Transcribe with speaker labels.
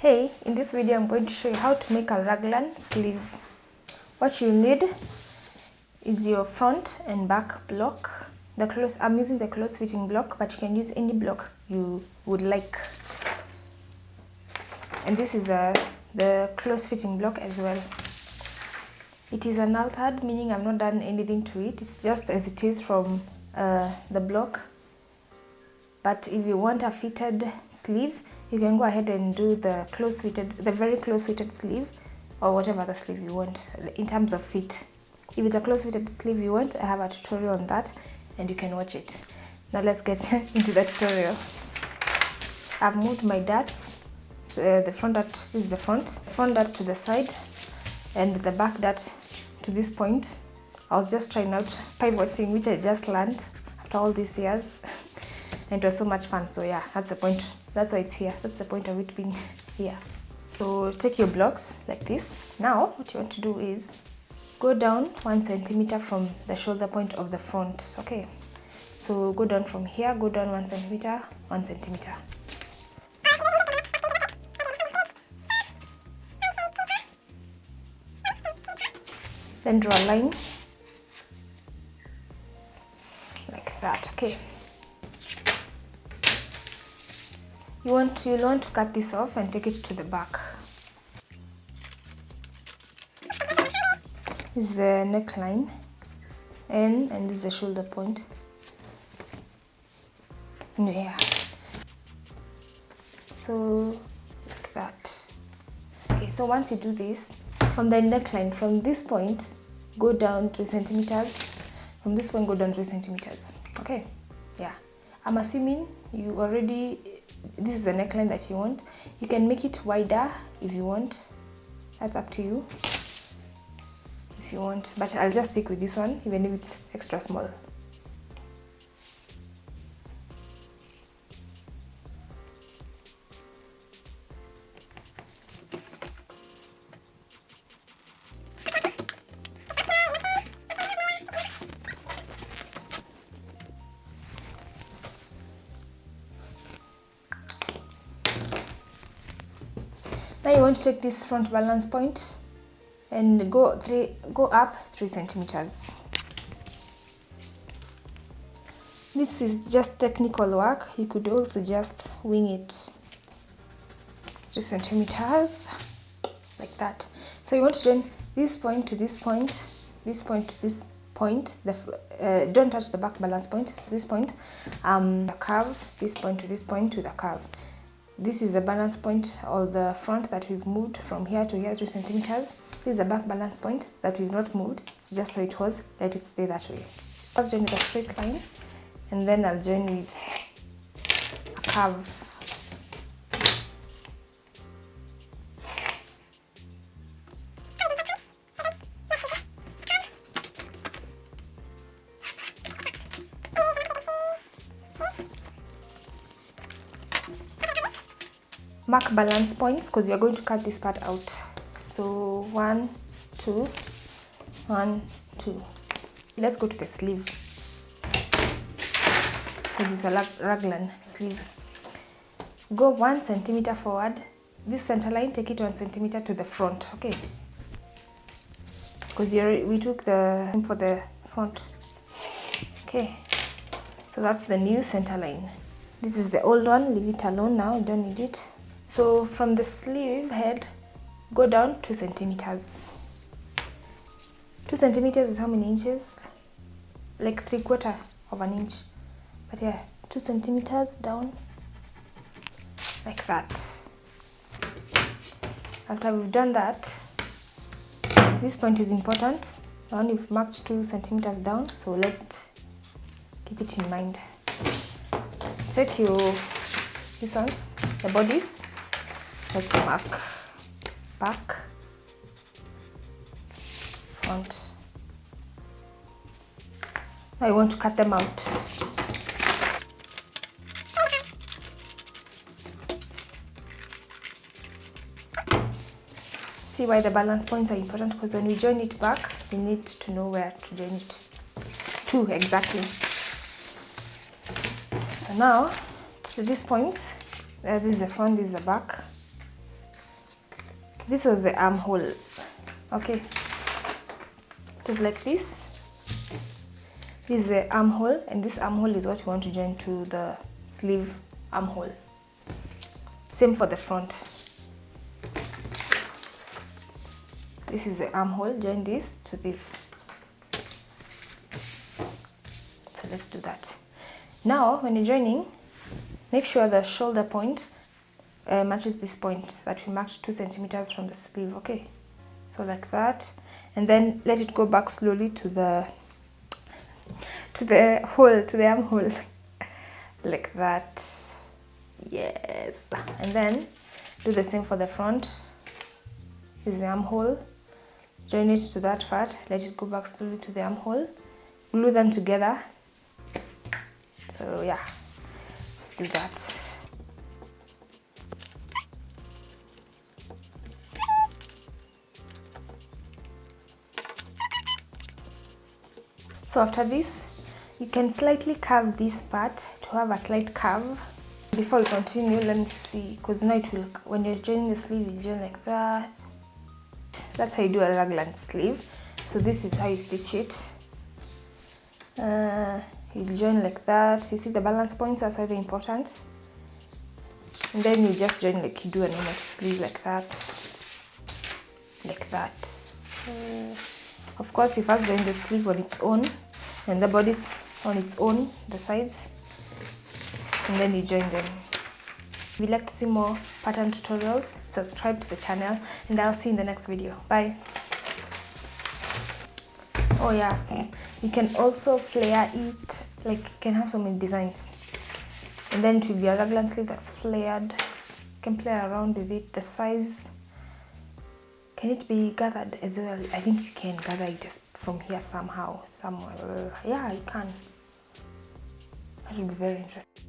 Speaker 1: Hey, in this video I'm going to show you how to make a raglan sleeve. What you need is your front and back block. I'm using the close fitting block, but you can use any block you would like. And this is the close fitting block as well. It is unaltered, meaning I've not done anything to it. It's just as it is from the block. But if you want a fitted sleeve, you can go ahead and do the very close fitted sleeve, or whatever other sleeve you want in terms of fit. If it's a close fitted sleeve you want, I have a tutorial on that and you can watch it. Now let's get into the tutorial. I've moved my darts, the front dart, this is the front dart to the side, and the back dart to this point. I was just trying out pivoting, which I just learned after all these years. And it was so much fun. So yeah, that's the point. That's why it's here. That's the point of it being here. So take your blocks like this. Now what you want to do is go down 1 centimeter from the shoulder point of the front. Okay, so go down from here, go down 1 centimeter, 1 centimeter. Then draw a line like that. Okay, you'll want to cut this off and take it to the back. This is the neckline, and this is the shoulder point. And here, so like that. Okay, so once you do this, from the neckline, from this point go down 3 centimeters. From this point go down 3 centimeters. Okay, yeah, I'm assuming you already, this is the neckline that you want. You can make it wider if you want, that's up to you if you want, but I'll just stick with this one even if it's extra small. Now you want to take this front balance point and go up 3 centimeters. This is just technical work. You could also just wing it 3 centimeters like that. So you want to join this point to this point, this point to this point. Don't touch the back balance point to this point. The curve, this point to this point with a curve. This is the balance point, or the front that we've moved from here to here 3 centimeters. This is the back balance point that we've not moved. It's just how it was. Let it stay that way. First join with a straight line, and then I'll join with a curve. Mark balance points because you're going to cut this part out. So 1, 2, 1, 2. Let's go to the sleeve because it's a raglan sleeve. Go 1 centimeter forward. This center line, take it 1 centimeter to the front. Okay, because we took the for the front. Okay, so that's the new center line. This is the old one. Leave it alone now. You don't need it. So from the sleeve head, go down 2 centimeters. 2 centimeters is how many inches? Like 3/4 of an inch. But yeah, 2 centimeters down like that. After we've done that, this point is important. Now we've marked 2 centimeters down, so let's keep it in mind. Take these ones, the bodies. Let's mark back, front. Now I want to cut them out. See why the balance points are important, because when we join it back, we need to know where to join it to exactly. So now to this point, this is the front, this is the back. this was the armhole. Okay, it was like this. This is the armhole, and this armhole is what you want to join to the sleeve armhole. Same for the front. This is the armhole, join this to this. So let's do that. Now when you're joining, make sure the shoulder point matches this point that we marked 2 centimeters from the sleeve. Okay, so like that, and then let it go back slowly to the hole, to the armhole, like that. Yes, and then do the same for the front. This is the armhole, join it to that part, let it go back slowly to the armhole, glue them together. So yeah, let's do that. So after this, you can slightly curve this part to have a slight curve. Before we continue, let me see, because now it will, when you're joining the sleeve, you join like that. That's how you do a raglan sleeve. So this is how you stitch it. You join like that. You see the balance points, that's why they're important. And then you just join like you do a normal sleeve, like that. Like that. Of course, you first join the sleeve on its own and the bodice on its own, the sides, and then you join them. If you'd like to see more pattern tutorials, subscribe to the channel, and I'll see you in the next video. Bye. Oh yeah, you can also flare it, like you can have so many designs, and then it will be a raglan sleeve that's flared. You can play around with it. The size, can it be gathered as well? I think you can gather it just from here somehow, somewhere. Yeah, you can. That would be very interesting.